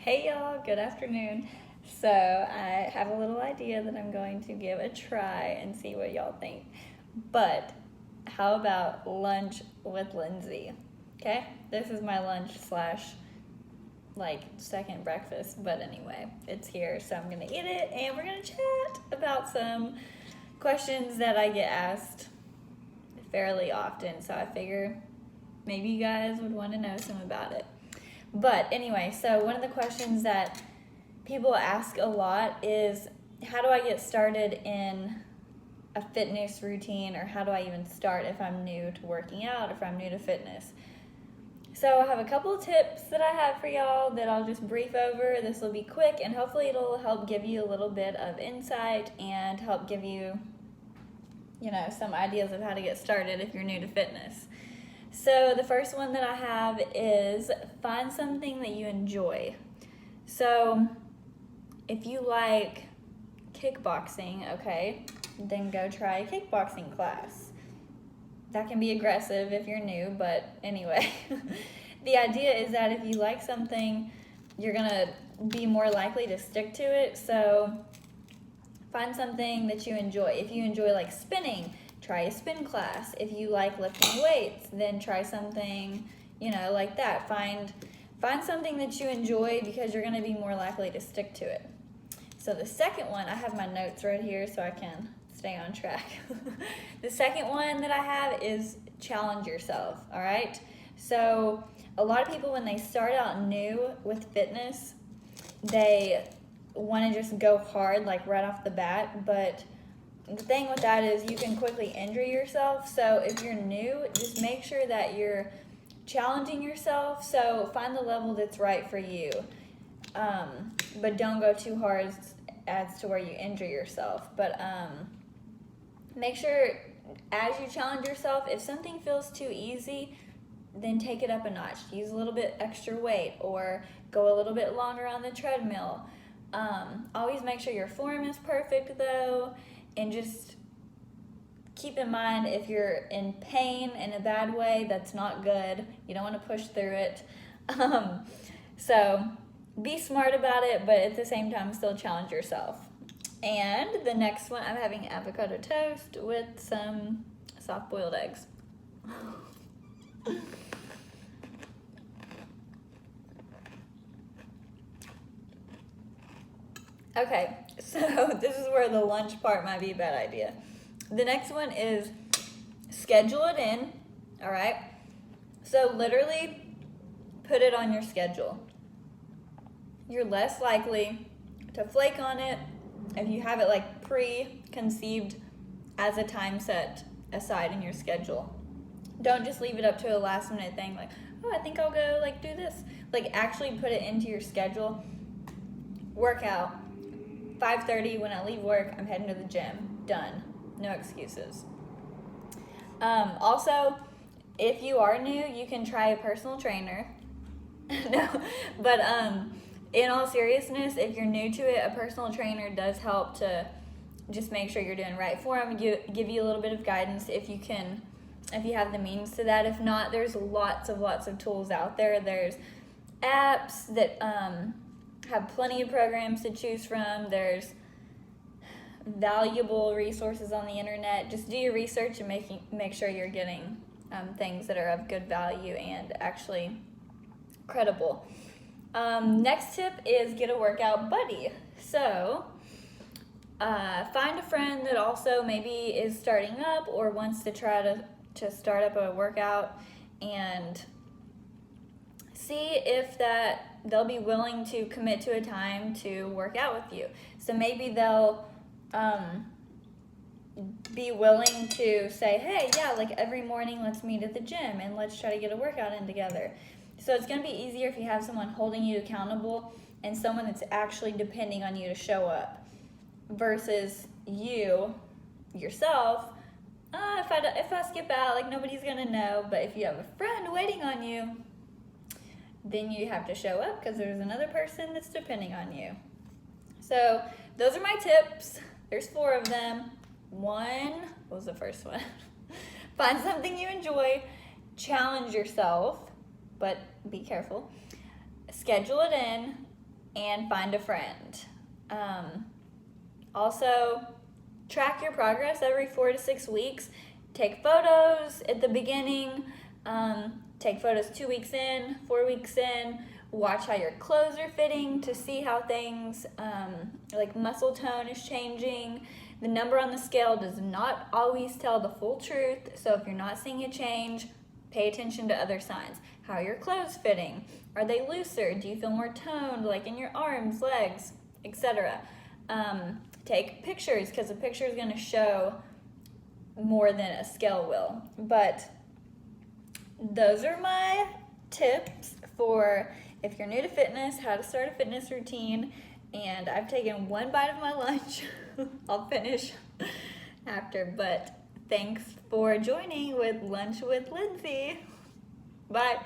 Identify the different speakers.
Speaker 1: Hey y'all, good afternoon. So I have a little idea that I'm going to give a try and see what y'all think. But how about lunch with Lindsay? Okay, this is my lunch slash like second breakfast, but anyway, it's here, so I'm gonna eat it and we're gonna chat about some questions that I get asked fairly often. So I figure maybe you guys would want to know some about it. But anyway, so one of the questions that people ask a lot is, how do I get started in a fitness routine, or how do I even start if I'm new to working out, if I'm new to fitness? So I have a couple of tips that I have for y'all that I'll just brief over. This will be quick and hopefully it'll help give you a little bit of insight and help give you, some ideas of how to get started if you're new to fitness. So the first one that I have is find something that you enjoy. So if you like kickboxing, okay, then go try a kickboxing class. That can be aggressive if you're new, but anyway. The idea is that if you like something, you're gonna be more likely to stick to it. So find something that you enjoy. If you enjoy like spinning, try a spin class. If you like lifting weights, then try something, like that. Find something that you enjoy because you're gonna be more likely to stick to it. So the second one, I have my notes right here so I can stay on track. The second one that I have is challenge yourself, all right? So a lot of people, when they start out new with fitness, they want to just go hard like right off the bat, but the thing with that is you can quickly injure yourself. So if you're new, just make sure that you're challenging yourself. So find the level that's right for you, but don't go too hard as to where you injure yourself. But make sure as you challenge yourself, if something feels too easy, then take it up a notch. Use a little bit extra weight or go a little bit longer on the treadmill. Always make sure your form is perfect though, and just keep in mind if you're in pain in a bad way, that's not good. You don't want to push through it. So be smart about it, but at the same time still challenge yourself. And the next one, I'm having avocado toast with some soft-boiled eggs. Okay, so this is where the lunch part might be a bad idea. The next one is schedule it in, all right? So literally put it on your schedule. You're less likely to flake on it if you have it like preconceived as a time set aside in your schedule. Don't just leave it up to a last minute thing like, oh, I think I'll go like do this. Like actually put it into your schedule. Workout. 5:30 when I leave work, I'm heading to the gym. Done. No excuses. Also, if you are new, you can try a personal trainer. No, but in all seriousness, if you're new to it, a personal trainer does help to just make sure you're doing right for them, give you a little bit of guidance if you have the means to that. If not, there's lots of tools out there. There's apps that have plenty of programs to choose from. There's valuable resources on the internet. Just do your research and make sure you're getting things that are of good value and actually credible. Next tip is get a workout buddy. So find a friend that also maybe is starting up or wants to try to start up a workout, and see if they'll be willing to commit to a time to work out with you. So maybe they'll be willing to say, hey, yeah, like every morning let's meet at the gym and let's try to get a workout in together. So it's going to be easier if you have someone holding you accountable and someone that's actually depending on you to show up, versus you yourself. If I skip out, like nobody's going to know. But if you have a friend waiting on you, then you have to show up because there's another person that's depending on you. So those are my tips. There's 4 of them. What was the first one? Find something you enjoy, challenge yourself, but be careful. Schedule it in, and find a friend. Also, track your progress every 4 to 6 weeks. Take photos at the beginning. Take photos 2 weeks in, 4 weeks in. Watch how your clothes are fitting to see how things like muscle tone is changing. The number on the scale does not always tell the full truth, so if you're not seeing a change, pay attention to other signs. How are your clothes fitting? Are they looser? Do you feel more toned, like in your arms, legs, etc.? Take pictures, because a picture is going to show more than a scale will. But those are my tips for if you're new to fitness, how to start a fitness routine. And I've taken one bite of my lunch. I'll finish after, but thanks for joining with Lunch with Lindsay. Bye.